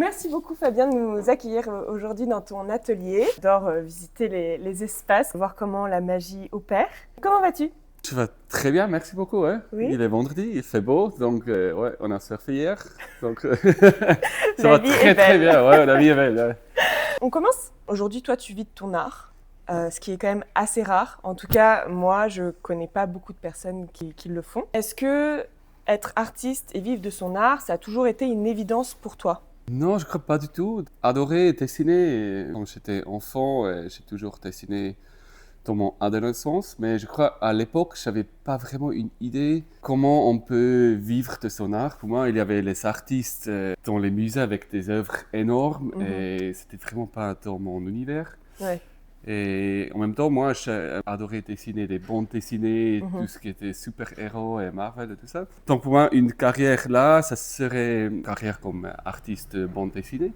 Merci beaucoup Fabien de nous accueillir aujourd'hui dans ton atelier. J'adore visiter les espaces, voir comment la magie opère. Comment vas-tu? Je vais très bien, merci beaucoup. Ouais. Oui. Il est vendredi, il fait beau, donc ouais, on a surfé hier. Donc ça La va vie est très belle. bien, ouais, la vie est belle. Ouais. On commence. Aujourd'hui, toi, tu vis de ton art, ce qui est quand même assez rare. En tout cas, moi, je connais pas beaucoup de personnes qui le font. Est-ce que être artiste et vivre de son art, ça a toujours été une évidence pour toi? Non, je crois pas du tout. Adoré dessiner. Et quand j'étais enfant, j'ai toujours dessiné dans mon adolescence, mais je crois à l'époque, je n'avais pas vraiment une idée comment on peut vivre de son art. Pour moi, il y avait les artistes dans les musées avec des œuvres énormes et c'était vraiment pas dans mon univers. Ouais. Et en même temps, moi, j'adorais dessiner des bandes dessinées, tout ce qui était super-héros et Marvel et tout ça. Donc pour moi, une carrière là, ça serait une carrière comme artiste de bande dessinée.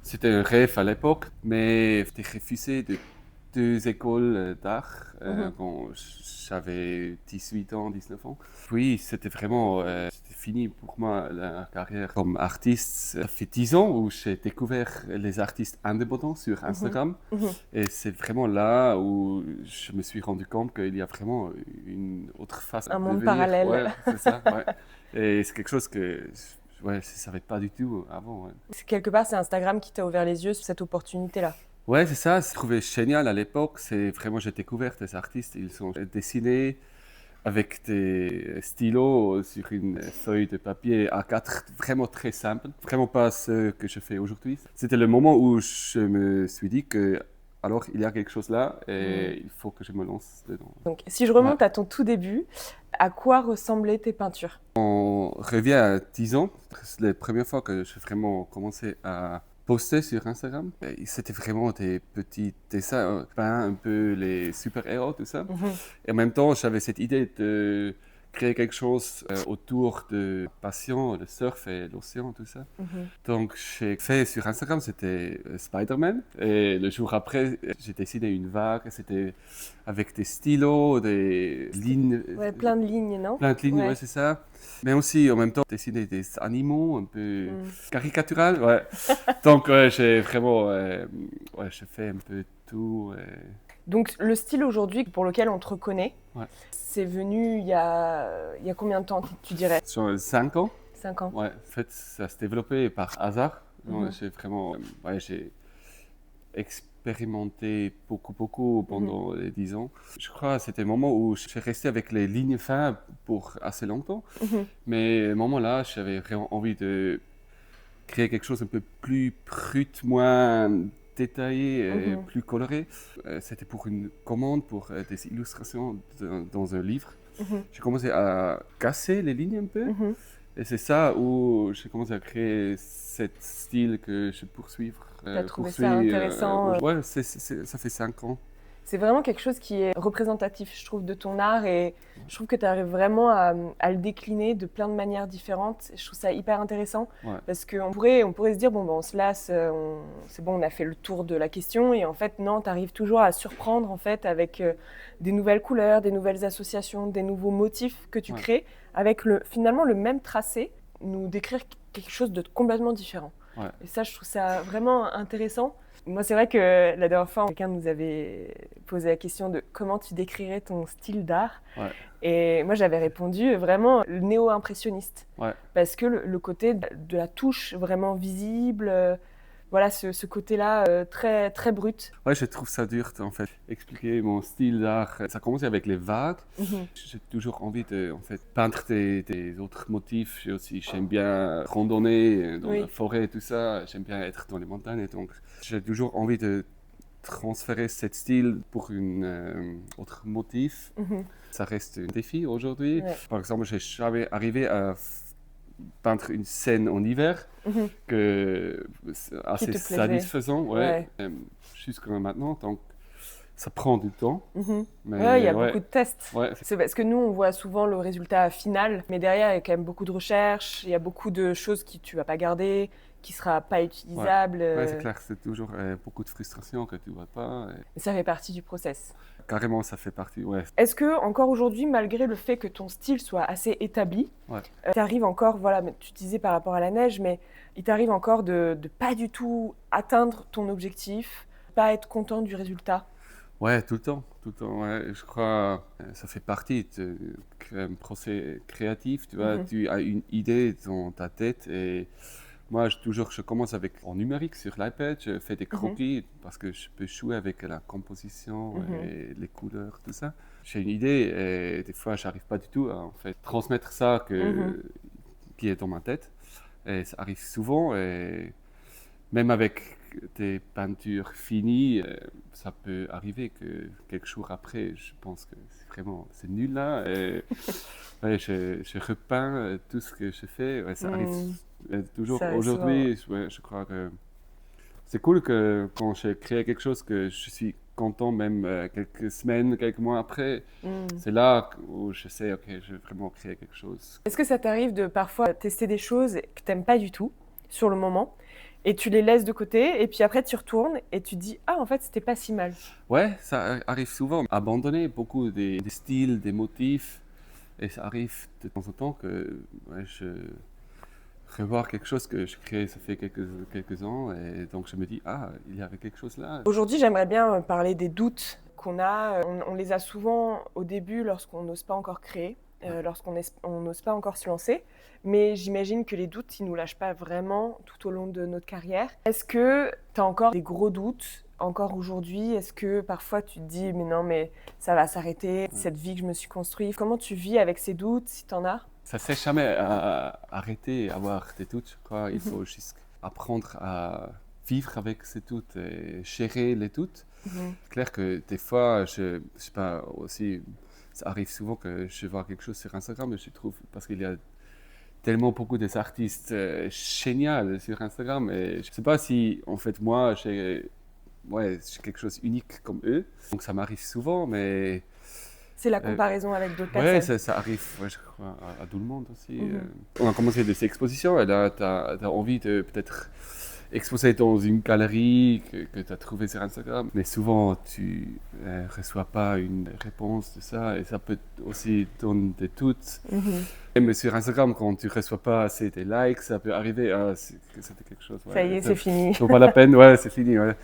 C'était un rêve à l'époque, mais j'étais refusé de 2 écoles d'art quand j'avais 18 ans, 19 ans. Puis c'était vraiment c'était fini pour moi la carrière comme artiste. Ça fait 10 ans où j'ai découvert les artistes indépendants sur Instagram. Et c'est vraiment là où je me suis rendu compte qu'il y a vraiment une autre face à Un monde devenir. parallèle. Ouais, c'est ça, ouais. Et c'est quelque chose que ouais, je ne savais pas du tout avant. Ouais. Quelque part, c'est Instagram qui t'a ouvert les yeux sur cette opportunité-là. Ouais, c'est ça. Je trouvais génial à l'époque. C'est vraiment, j'ai découvert des artistes. Ils sont dessinés avec des stylos sur une feuille de papier A4, vraiment très simple. Vraiment pas ce que je fais aujourd'hui. C'était le moment où je me suis dit que, alors, il y a quelque chose là et il faut que je me lance dedans. Donc, si je remonte à ton tout début, à quoi ressemblaient tes peintures? On revient à 10 ans. C'est la première fois que j'ai vraiment commencé à poster sur Instagram. Et c'était vraiment des petits dessins, un peu les super-héros, tout ça. Et en même temps, j'avais cette idée de créer quelque chose autour de passion, le surf et l'océan, tout ça. Donc, j'ai fait sur Instagram, c'était Spider-Man. Et le jour après, j'ai dessiné une vague. C'était avec des stylos, des lignes. Ouais, plein de lignes, non? Plein de lignes, ouais, c'est ça. Mais aussi, en même temps, dessiner des animaux un peu caricaturales, ouais. Donc, j'ai vraiment, ouais, j'ai fait un peu tout. Donc, le style aujourd'hui pour lequel on te reconnaît, c'est venu il y a combien de temps, tu dirais? Sur 5 ans. 5 ans. Ouais, en fait, ça s'est développé par hasard. J'ai vraiment, j'ai expérimenté beaucoup pendant les 10 ans. Je crois que c'était un moment où je suis resté avec les lignes fines pour assez longtemps. Mais à ce moment-là, j'avais vraiment envie de créer quelque chose un peu plus brut, moins détaillé et plus coloré. C'était pour une commande, pour des illustrations dans un livre. J'ai commencé à casser les lignes un peu. Et c'est ça où j'ai commencé à créer ce style que je poursuis. Tu as trouvé ça intéressant? Ouais, ça fait 5 ans. C'est vraiment quelque chose qui est représentatif, je trouve, de ton art et je trouve que tu arrives vraiment à le décliner de plein de manières différentes. Je trouve ça hyper intéressant parce qu'on pourrait se dire, bon, ben, on se lasse, c'est bon, on a fait le tour de la question et en fait, non, tu arrives toujours à surprendre en fait avec des nouvelles couleurs, des nouvelles associations, des nouveaux motifs que tu crées avec finalement le même tracé, nous décrire quelque chose de complètement différent. Et ça, je trouve ça vraiment intéressant. Moi, c'est vrai que la dernière fois, quelqu'un nous avait posé la question de comment tu décrirais ton style d'art. Et moi, j'avais répondu vraiment le néo-impressionniste. Parce que le côté de la touche vraiment visible, voilà, ce côté-là très, très brut. Ouais, je trouve ça dur en fait. Expliquer mon style d'art, ça commence avec les vagues. J'ai toujours envie de en fait, peindre des autres motifs. J'aime bien randonner dans la forêt et tout ça. J'aime bien être dans les montagnes. Et donc, j'ai toujours envie de transférer ce style pour un autre motif. Ça reste un défi aujourd'hui. Par exemple, j'ai jamais arrivé à peindre une scène en hiver que c'est assez satisfaisant jusqu'à maintenant. Donc, ça prend du temps. Mais il y a beaucoup de tests. C'est parce que nous, on voit souvent le résultat final, mais derrière, il y a quand même beaucoup de recherches, il y a beaucoup de choses que tu ne vas pas garder, qui ne sera pas utilisable. C'est clair, c'est toujours beaucoup de frustration que tu ne vois pas. Mais ça fait partie du process. carrément, ça fait partie, ouais. Est-ce que, encore aujourd'hui, malgré le fait que ton style soit assez établi, tu arrives encore, voilà, tu disais par rapport à la neige, mais il t'arrive encore de pas du tout atteindre ton objectif, pas être content du résultat? Ouais, tout le temps, ouais. Je crois ça fait partie d'un procès créatif, tu vois. Tu as une idée dans ta tête et moi, je commence avec en numérique sur l'iPad, je fais des croquis parce que je peux jouer avec la composition et les couleurs, tout ça. J'ai une idée et des fois, je n'arrive pas du tout à en fait, transmettre ça qui est dans ma tête. Et ça arrive souvent et même avec des peintures finies, ça peut arriver que quelques jours après, je pense que c'est nul là. Et, ouais, je repeins tout ce que je fais. Ouais, ça arrive toujours. Aujourd'hui, je crois que c'est cool que quand je crée quelque chose, que je suis content même quelques semaines, quelques mois après. C'est là où je sais, ok, je vais vraiment créer quelque chose. Est-ce que ça t'arrive de parfois tester des choses que tu n'aimes pas du tout sur le moment et tu les laisses de côté et puis après tu retournes et tu te dis ah en fait c'était pas si mal? Ouais, ça arrive souvent. Abandonner beaucoup des styles, des motifs et ça arrive de temps en temps que je revoir quelque chose que je crée ça fait quelques ans et donc je me dis ah il y avait quelque chose là. Aujourd'hui j'aimerais bien parler des doutes qu'on a. On les a souvent au début lorsqu'on n'ose pas encore créer. Lorsqu'on n'ose pas encore se lancer. Mais j'imagine que les doutes, ils ne nous lâchent pas vraiment tout au long de notre carrière. Est-ce que tu as encore des gros doutes, encore aujourd'hui? Est-ce que parfois tu te dis, mais non, mais ça va s'arrêter, cette vie que je me suis construite? Comment tu vis avec ces doutes, si tu en as? Ça ne sait jamais arrêter et avoir des doutes, je crois. Il faut juste apprendre à vivre avec ces doutes et gérer les doutes. C'est clair que des fois, je sais pas, aussi... Ça arrive souvent que je vois quelque chose sur Instagram et je trouve, parce qu'il y a tellement beaucoup d'artistes géniaux sur Instagram et je ne sais pas si en fait moi j'ai quelque chose unique comme eux. Donc ça m'arrive souvent, mais... C'est la comparaison avec d'autres personnes. Oui, ça arrive, je crois, à tout le monde aussi. On a commencé des expositions et là tu as envie de peut-être exposé dans une galerie que tu as trouvée sur Instagram. Mais souvent, tu ne reçois pas une réponse de ça et ça peut aussi donner des doutes. Même sur Instagram, quand tu ne reçois pas assez de likes, ça peut arriver que c'était quelque chose. Ça y est, c'est fini. Ça vaut pas la peine, ouais, c'est fini. Ouais.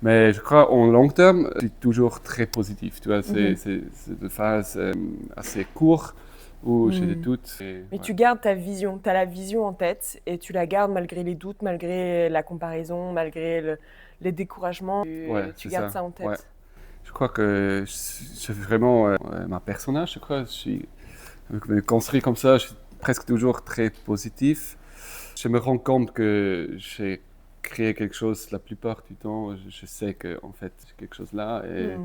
Mais je crois en long terme, c'est toujours très positif. Tu vois, c'est des phases assez courtes où j'ai des doutes. Mais tu gardes ta vision, tu as la vision en tête et tu la gardes malgré les doutes, malgré la comparaison, malgré les découragements. Tu gardes ça en tête. Ouais. Je crois que c'est vraiment ma personnage. Je crois je me construis comme ça. Je suis presque toujours très positif. Je me rends compte que j'ai créé quelque chose la plupart du temps. Je sais que en fait j'ai quelque chose là et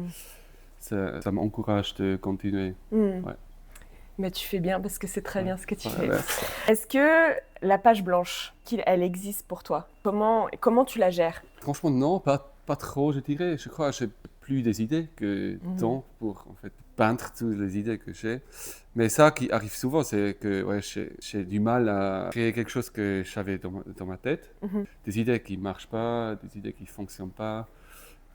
ça m'encourage de continuer. Ouais. Mais tu fais bien parce que c'est très bien ce que tu fais. Merci. Est-ce que la page blanche, elle existe pour toi? Comment tu la gères? Franchement, non, pas trop, je dirais. Je crois que j'ai plus des idées que temps pour en fait, peindre toutes les idées que j'ai. Mais ça qui arrive souvent, c'est que j'ai du mal à créer quelque chose que j'avais dans ma tête. Des idées qui ne marchent pas, des idées qui ne fonctionnent pas.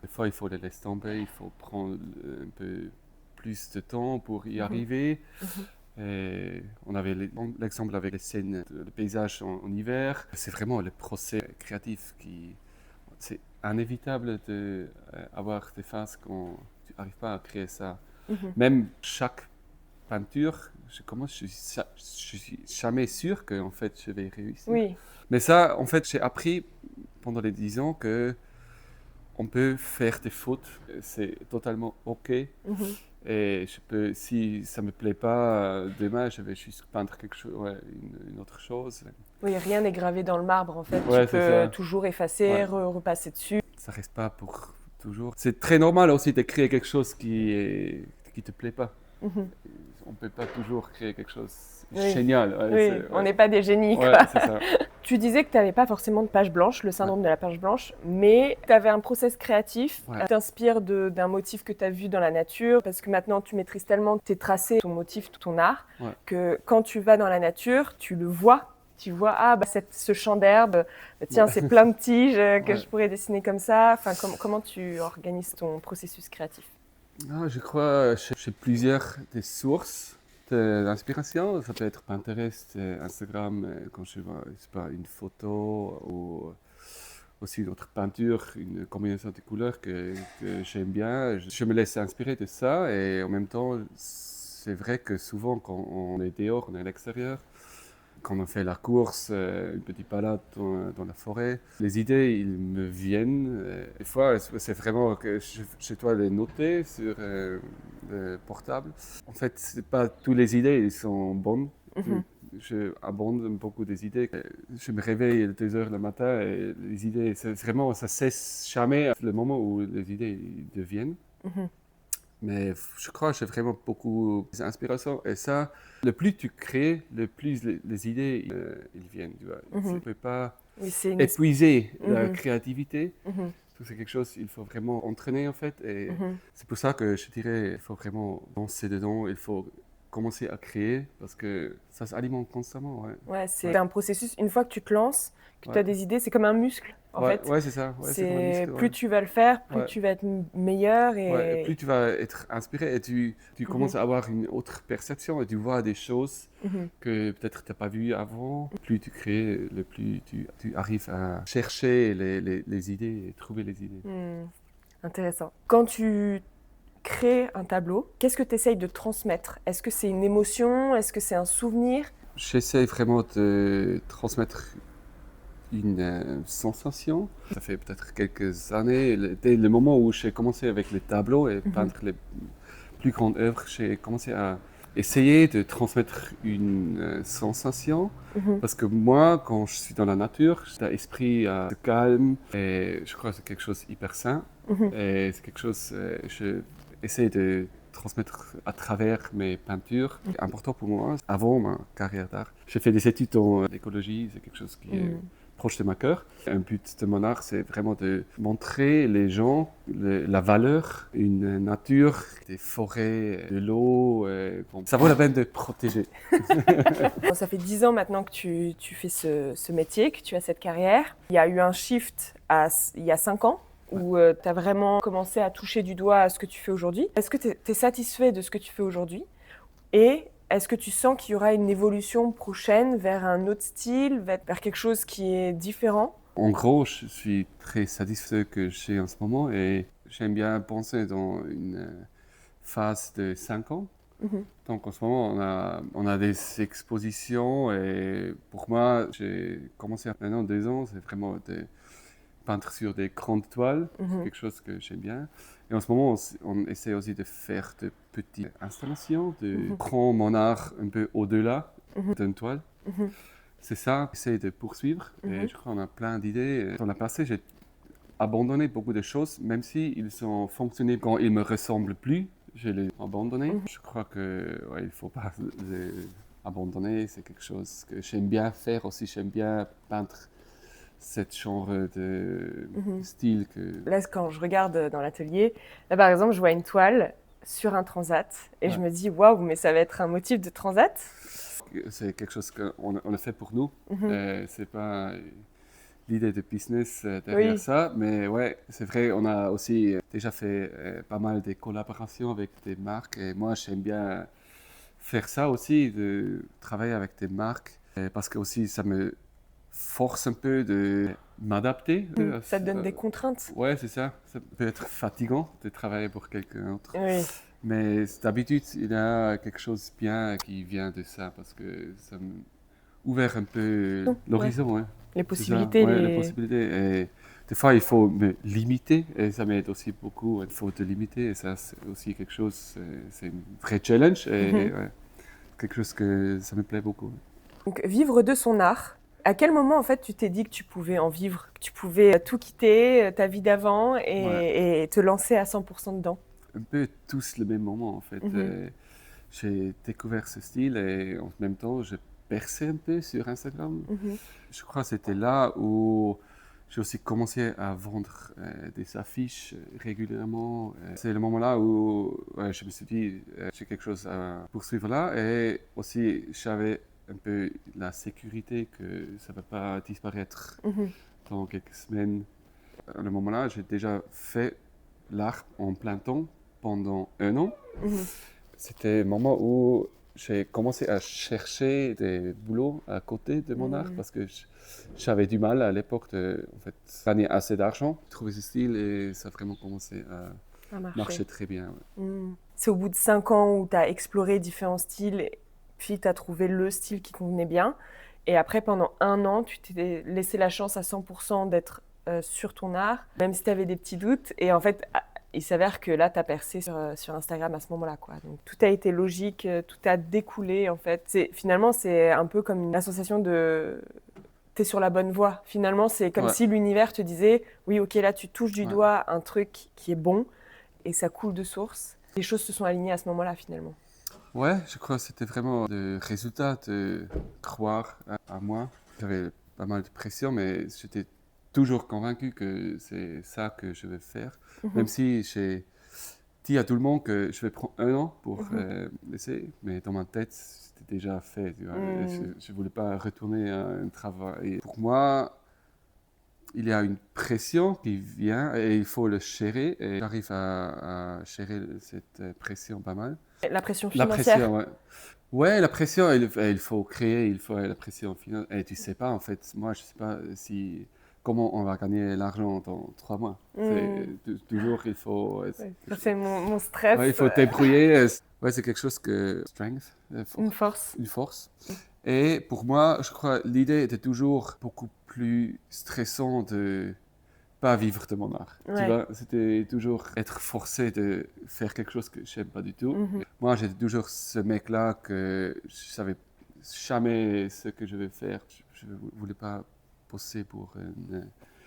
Des fois, il faut les laisser tomber, il faut prendre un peu plus de temps pour y arriver. Et on avait l'exemple avec les scènes, le paysage en hiver. C'est vraiment le procès créatif c'est inévitable d'avoir des phases quand tu n'arrives pas à créer ça. Même chaque peinture, je suis jamais sûr que en fait je vais réussir. Oui. Mais ça, en fait, j'ai appris pendant les 10 ans que on peut faire des fautes, c'est totalement ok. Et si ça me plaît pas, demain je vais juste peindre quelque chose, une autre chose. Oui, rien n'est gravé dans le marbre en fait. Ouais, tu peux toujours effacer, repasser dessus. Ça reste pas pour toujours. C'est très normal aussi de créer quelque chose qui te plaît pas. On peut pas toujours créer quelque chose génial. On n'est pas des génies. Ouais, c'est ça. Tu disais que tu n'avais pas forcément de page blanche, le syndrome de la page blanche, mais tu avais un process créatif qui t'inspire d'un motif que tu as vu dans la nature, parce que maintenant tu maîtrises tellement tes tracés, ton motif, ton art, que quand tu vas dans la nature, tu le vois. Tu vois, ce champ d'herbe, tiens, c'est plein de tiges que je pourrais dessiner comme ça. Enfin, comment tu organises ton processus créatif? Ah, je crois j'ai plusieurs des sources d'inspiration. Ça peut être Pinterest, Instagram, quand je vois, je sais pas, une photo ou aussi une autre peinture, une combinaison de couleurs que j'aime bien. Je me laisse inspirer de ça et en même temps, c'est vrai que souvent quand on est dehors, on est à l'extérieur, quand on fait la course, une petite balade dans la forêt, les idées, ils me viennent. Des fois, c'est vraiment que je dois les noter sur le portable. En fait, c'est pas toutes les idées, ils sont bonnes. Mhm. Je abandonne beaucoup des idées. Je me réveille à 2 heures le matin et les idées, c'est vraiment, ça cesse jamais le moment où les idées deviennent. Mhm. Mais je crois que j'ai vraiment beaucoup d'inspiration. Et ça, le plus tu crées, le plus les idées ils viennent. Tu vois. Tu ne Mhm. peux pas Oui, c'est une... épuiser la Mhm. créativité. Mhm. C'est quelque chose qu'il faut vraiment entraîner en fait. Et Mhm. c'est pour ça que je dirais il faut vraiment lancer dedans. Il faut commencer à créer parce que ça s'alimente constamment. Ouais, Ouais, c'est ouais, un processus. Une fois que tu te lances, que tu ouais, as des idées, c'est comme un muscle, en ouais, fait. ouais, c'est ça. Ouais, c'est comme un C'est muscle. Ouais. plus tu vas le faire, plus Ouais. tu vas être meilleur Ouais, et plus et... tu vas être inspiré et tu Mhm. commences à avoir une autre perception et tu vois des choses Mhm. que peut-être tu n'as pas vues avant. Plus tu crées, le plus tu arrives à chercher les idées et trouver les idées. Hmm. Intéressant. Quand tu crées un tableau, qu'est-ce que tu essayes de transmettre? Est-ce que c'est une émotion? Est-ce que c'est un souvenir? J'essaie vraiment de transmettre une sensation. Ça fait peut-être quelques années, dès le moment où j'ai commencé avec les tableaux et Mhm. peindre les plus grandes œuvres, j'ai commencé à essayer de transmettre une sensation. Mhm. Parce que moi, quand je suis dans la nature, j'ai un esprit calme et je crois que c'est quelque chose hyper sain. Mhm. Et c'est quelque chose que je essaie de transmettre à travers mes peintures. C'est important pour moi. Avant ma carrière d'art, j'ai fait des études en écologie, c'est quelque chose qui est Mhm. proche de ma cœur. Un but de mon art, c'est vraiment de montrer les gens la valeur, une nature, des forêts, de l'eau. Bon, ça vaut la peine de protéger. Ça fait 10 ans maintenant que tu fais ce métier, que tu as cette carrière. Il y a eu un shift il y a 5 ans Ouais. où tu as vraiment commencé à toucher du doigt à ce que tu fais aujourd'hui. Est-ce que tu es satisfait de ce que tu fais aujourd'hui? Et est-ce que tu sens qu'il y aura une évolution prochaine vers un autre style, vers quelque chose qui est différent? En gros, je suis très satisfait que j'ai en ce moment et j'aime bien penser dans une phase de 5 ans. Mhm. Donc en ce moment, on a des expositions et pour moi, j'ai commencé maintenant 2 ans, c'est vraiment de peindre sur des grandes toiles, c'est Mhm. quelque chose que j'aime bien. Et en ce moment, on essaie aussi de faire de petites installations, de Mhm. prendre mon art un peu au-delà Mhm. d'une toile. Mhm. C'est ça, j'essaie de poursuivre et Mhm. je crois qu'on a plein d'idées. Dans le passé, j'ai abandonné beaucoup de choses, même si ils ont fonctionné quand ils me ressemblent plus, je les ai abandonnés. Mhm. Je crois que ouais, il faut pas les abandonner, c'est quelque chose que j'aime bien faire aussi, j'aime bien peindre cette genre de Mhm. style que Là, quand je regarde dans l'atelier, là par exemple, je vois une toile sur un transat et je ouais, me dis waouh, mais ça va être un motif de transat? c'est quelque chose qu'on a fait pour nous. Mhm. C'est pas l'idée de business derrière Oui. ça, mais ouais, c'est vrai, on a aussi déjà fait pas mal de collaborations avec des marques et moi j'aime bien faire ça aussi, de travailler avec des marques, parce que aussi ça me force un peu de m'adapter. Mhm. Ça te donne des contraintes. Ouais, c'est ça. Ça peut être fatigant de travailler pour quelqu'un d'autre. Oui. Mais d'habitude, il y a quelque chose de bien qui vient de ça, parce que ça ouvert un peu Ouais. l'horizon. Ouais. Les C'est ça, possibilités, ouais, les les... possibilités. Et des fois, il faut me limiter, et ça m'aide aussi beaucoup. Il faut te limiter, et ça, c'est aussi quelque chose, c'est un vrai challenge, et Mhm. ouais, quelque chose que ça me plaît beaucoup. Donc, vivre de son art. À quel moment, en fait, tu t'es dit que tu pouvais en vivre, que tu pouvais tout quitter, ta vie d'avant, Ouais, et te lancer à 100% dedans? un peu tous le même moment, en fait. Mhm. J'ai découvert ce style, et en même temps, j'ai percé un peu sur Instagram. Mhm. Je crois que c'était là où j'ai aussi commencé à vendre des affiches régulièrement. C'est le moment là où ouais, je me suis dit, j'ai quelque chose à poursuivre là. Et aussi, j'avais un peu la sécurité que ça ne va pas disparaître Mhm. dans quelques semaines. À le moment là, j'ai déjà fait l'art en plein temps. pendant 1 an. Mhm. C'était le moment où j'ai commencé à chercher des boulots à côté de mon art parce que j'avais du mal à l'époque de gagner assez d'argent, trouver ce style et ça a vraiment commencé à marcher très bien. Ouais. C'est au bout de 5 ans où tu as exploré différents styles, puis tu as trouvé le style qui convenait bien. Et après, pendant 1 an, tu t'es laissé la chance à 100% d'être sur ton art, même si tu avais des petits doutes. Et en fait, il s'avère que là, tu as percé sur Instagram à ce moment-là, quoi. Donc tout a été logique, tout a découlé, en fait. Finalement, c'est un peu comme une association de... T'es sur la bonne voie. Finalement, c'est comme si l'univers te disait « Oui, ok, là, tu touches du doigt un truc qui est bon et ça coule de source. » Les choses se sont alignées à ce moment-là, finalement. Ouais, je crois que c'était vraiment le résultat de croire à moi. J'avais pas mal de pression, mais j'étais toujours convaincu que c'est ça que je vais faire. Même si j'ai dit à tout le monde que je vais prendre 1 an pour l'essayer, mais dans ma tête, c'était déjà fait. Tu vois. Je ne voulais pas retourner à un travail. Et pour moi, il y a une pression qui vient et il faut le gérer. Et j'arrive à gérer cette pression pas mal. La pression La financière. pression, ouais. Ouais, la pression, il faut créer, il faut la pression financière. Et tu sais pas, en fait, moi, je sais pas comment on va gagner l'argent dans 3 mois. Toujours, il faut... Ouais, ça, c'est mon stress. Ouais, il faut débrouiller. Ouais, c'est quelque chose que... Strength. Une force. Une force. Et pour moi, je crois, l'idée était toujours beaucoup plus stressant de pas vivre de mon art. Tu vois, c'était toujours être forcé de faire quelque chose que j'aime pas du tout. Moi, j'étais toujours ce mec-là que je savais jamais ce que je vais faire. Je voulais pas bosser pour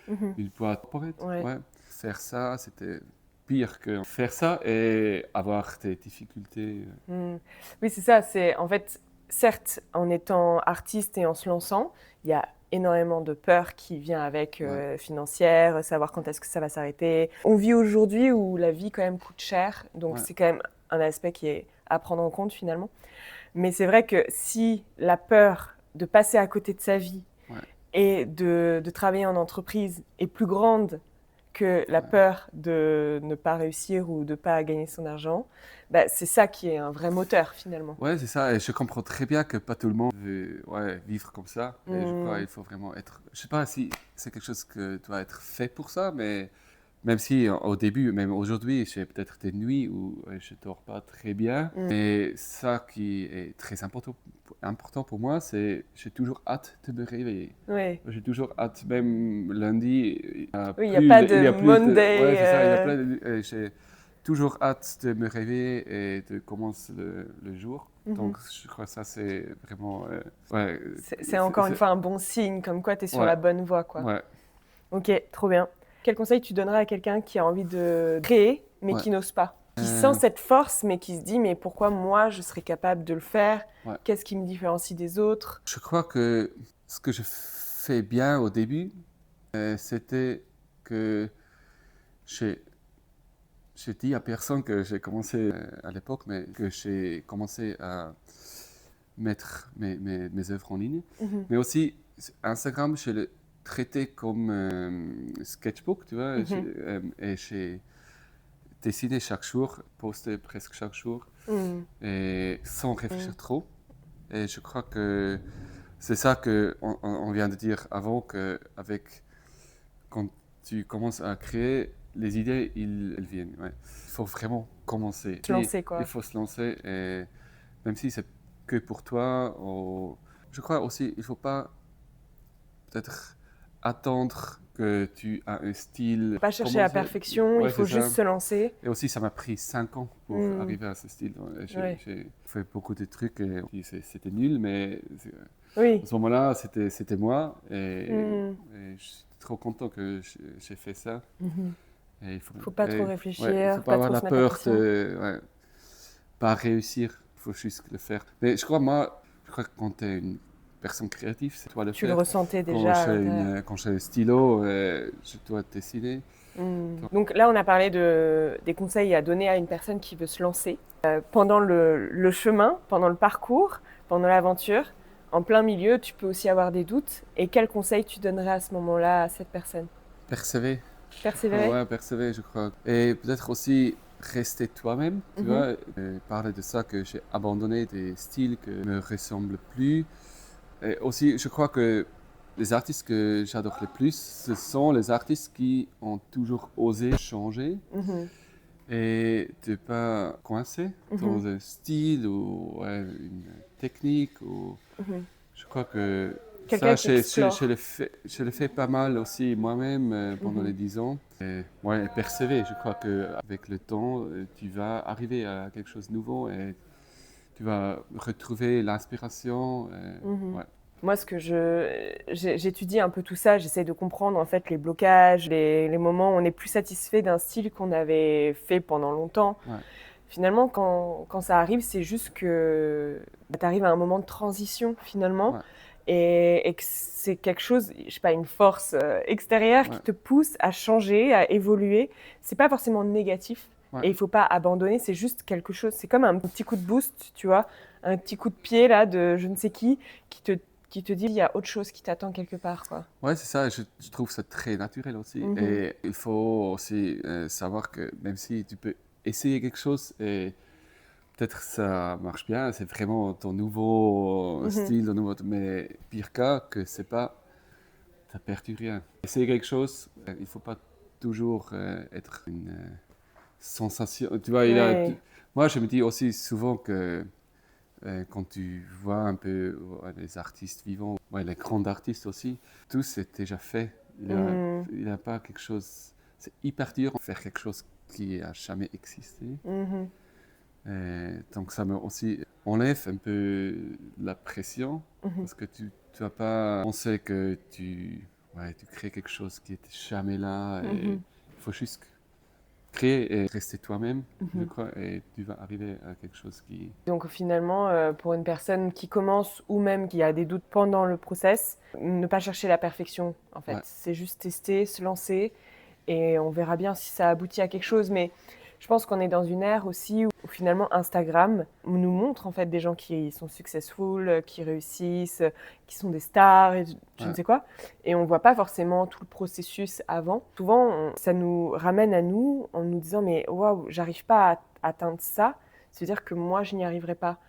une boîte corporate. Ouais. Faire ça, c'était pire que faire ça et avoir des difficultés. Oui, c'est ça. C'est en fait, certes, en étant artiste et en se lançant, il y a énormément de peur qui vient avec financière, savoir quand est-ce que ça va s'arrêter. On vit aujourd'hui où la vie quand même coûte cher, donc c'est quand même un aspect qui est à prendre en compte finalement. Mais c'est vrai que si la peur de passer à côté de sa vie et de travailler en entreprise est plus grande que la peur de ne pas réussir ou de ne pas gagner son argent, bah, c'est ça qui est un vrai moteur finalement. Ouais, c'est ça. Et je comprends très bien que pas tout le monde veut vivre comme ça. Et je crois qu'il faut vraiment être... Je sais pas si c'est quelque chose que doit être fait pour ça, mais même si au début, même aujourd'hui, j'ai peut-être des nuits où je dors pas très bien. Et ça qui est très important pour moi, c'est j'ai toujours hâte de me réveiller. Oui. J'ai toujours hâte, même lundi. Il n'y a pas de Monday. Ouais, c'est ça. Il y a plein de... J'ai toujours hâte de me réveiller et de commencer le jour. Donc, je crois que ça, c'est vraiment... c'est encore une fois un bon signe, comme quoi tu es sur la bonne voie, quoi. Ouais. Ok, trop bien. Quel conseil tu donnerais à quelqu'un qui a envie de créer, mais qui n'ose pas, qui sent cette force, mais qui se dit, mais pourquoi moi, je serais capable de le faire? Qu'est-ce qui me différencie des autres? Je crois que ce que je fais bien au début, c'était que j'ai dit à personne que j'ai commencé à l'époque, mais que j'ai commencé à mettre mes œuvres en ligne. Mais aussi, Instagram, je le traitais comme sketchbook, tu vois, et j'ai dessiné chaque jour, posté presque chaque jour, et sans réfléchir trop. Et je crois que c'est ça qu'on vient de dire avant, quand tu commences à créer, les idées, elles viennent. Ouais. Il faut vraiment commencer. Se lancer, quoi. Il faut se lancer, et même si c'est que pour toi, je crois aussi, il ne faut pas peut-être attendre que tu as un style. Pas chercher la perfection, il faut juste se lancer. Et aussi, ça m'a pris 5 ans pour arriver à ce style. J'ai fait beaucoup de trucs et c'était nul, mais à ce moment-là, c'était moi. Et je suis trop content que j'ai fait ça. Il ne faut pas trop réfléchir, il ne faut pas avoir la peur de pas réussir. Il faut juste le faire. Mais je crois que quand tu es une personne créative, c'est toi le faire. Tu le ressentais déjà. Quand j'ai un stylo, je dois dessiner. Donc là, on a parlé des conseils à donner à une personne qui veut se lancer. Pendant le chemin, pendant le parcours, pendant l'aventure, en plein milieu, tu peux aussi avoir des doutes. Et quels conseils tu donnerais à ce moment-là à cette personne? Persévérer. Persévérer? Ouais, persévérer, je crois. Et peut-être aussi rester toi-même, tu vois. Parler de ça, que j'ai abandonné des styles qui ne me ressemblent plus. Et aussi, je crois que les artistes que j'adore le plus, ce sont les artistes qui ont toujours osé changer et de ne pas coincer dans un style ou une technique. Je crois que quelqu'un ça, je le fais pas mal aussi moi-même pendant les 10 ans. Et persévérer, je crois qu'avec le temps, tu vas arriver à quelque chose de nouveau et tu vas retrouver l'inspiration. Moi, j'étudie un peu tout ça, j'essaie de comprendre en fait les blocages, les moments où on n'est plus satisfait d'un style qu'on avait fait pendant longtemps. Finalement, quand ça arrive, c'est juste que tu arrives à un moment de transition finalement. Et que c'est quelque chose, je sais pas, une force extérieure qui te pousse à changer, à évoluer. C'est pas forcément négatif et il faut pas abandonner, c'est juste quelque chose. C'est comme un petit coup de boost, tu vois, un petit coup de pied là de je ne sais qui te dit il y a autre chose qui t'attend quelque part, quoi. Ouais, c'est ça. Je trouve ça très naturel aussi. Et il faut aussi savoir que même si tu peux essayer quelque chose et peut-être ça marche bien, c'est vraiment ton nouveau style, mais pire cas que c'est pas, t'as perdu rien. Essayer quelque chose, il faut pas toujours être une sensation. Tu vois, moi je me dis aussi souvent que quand tu vois un peu les artistes vivants, les grands artistes aussi, tout c'est déjà fait. Il n'y a pas quelque chose. C'est hyper dur de faire quelque chose qui n'a jamais existé. Donc ça me aussi enlève un peu la pression parce que tu vas pas penser que tu crées quelque chose qui n'était jamais là. Il faut juste créer et rester toi-même, je crois, et tu vas arriver à quelque chose qui... Donc finalement, pour une personne qui commence ou même qui a des doutes pendant le process, ne pas chercher la perfection, en fait. C'est juste tester, se lancer, et on verra bien si ça aboutit à quelque chose. Mais je pense qu'on est dans une ère aussi où finalement Instagram nous montre en fait des gens qui sont successful, qui réussissent, qui sont des stars, et je ne sais quoi. Et on ne voit pas forcément tout le processus avant. Souvent, ça nous ramène à nous en nous disant mais waouh, j'arrive pas à atteindre ça. C'est-à-dire que moi, je n'y arriverai pas.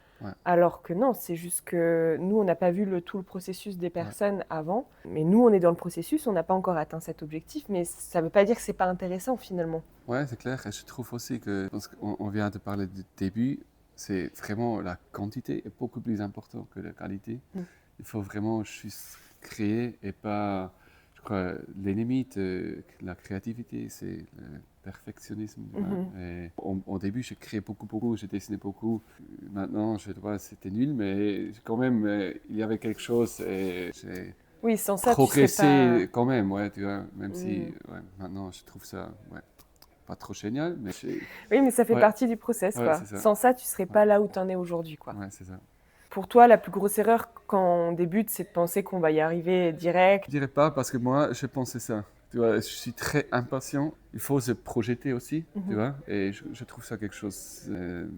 Alors que non, c'est juste que nous, on n'a pas vu tout le processus des personnes avant. Mais nous, on est dans le processus, on n'a pas encore atteint cet objectif, mais ça ne veut pas dire que ce n'est pas intéressant finalement. Ouais, c'est clair. Et je trouve aussi que, parce qu'on vient de parler du début, c'est vraiment la quantité est beaucoup plus importante que la qualité. Il faut vraiment juste créer et pas... Je crois l'ennemi de la créativité, c'est le perfectionnisme. Et au début, j'ai créé beaucoup, j'ai dessiné beaucoup. Maintenant, je vois c'était nul, mais quand même, il y avait quelque chose et j'ai sans ça, progressé quand même, tu vois, même si maintenant, je trouve ça pas trop génial. Mais oui, mais ça fait partie du process. Quoi. Sans ça, tu ne serais pas là où tu en es aujourd'hui. Quoi. Ouais, c'est ça. Pour toi, la plus grosse erreur quand on débute, c'est de penser qu'on va y arriver direct? Je dirais pas parce que moi, je pensais ça. Tu vois, je suis très impatient. Il faut se projeter aussi, tu vois. Et je trouve ça quelque chose de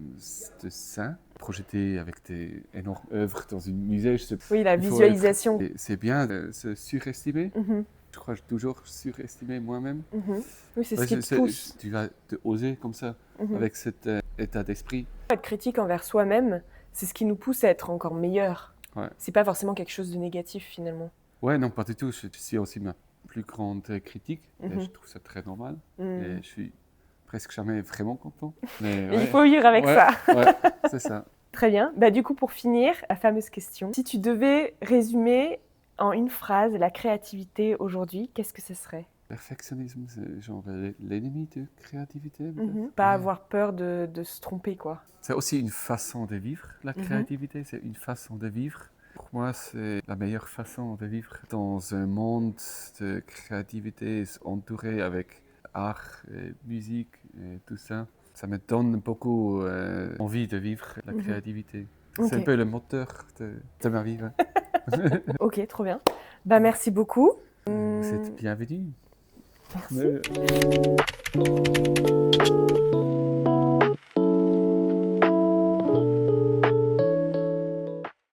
sain. Projeter avec tes énormes œuvres dans une musée. Oui, la visualisation. C'est bien de se surestimer. Je crois que j'ai toujours surestimé moi-même. Oui, c'est ce qui te pousse. Tu vas te oser comme ça, avec cet état d'esprit. Être critique envers soi-même, c'est ce qui nous pousse à être encore meilleur. C'est pas forcément quelque chose de négatif finalement. Ouais, non, pas du tout. Je suis aussi ma plus grande critique et je trouve ça très normal. Et je suis presque jamais vraiment content. Mais il faut vivre avec ça. C'est ça. Très bien. Bah, du coup, pour finir, la fameuse question. Si tu devais résumer en une phrase la créativité aujourd'hui, qu'est-ce que ce serait? Perfectionnisme, c'est genre l'ennemi de créativité. Pas avoir peur de se tromper, quoi. C'est aussi une façon de vivre, la créativité, c'est une façon de vivre. Pour moi, c'est la meilleure façon de vivre dans un monde de créativité entouré avec art, et musique et tout ça. Ça me donne beaucoup envie de vivre la créativité. C'est un peu le moteur de ma vie. Ok, trop bien. Bah, merci beaucoup. Vous êtes bienvenue. Merci.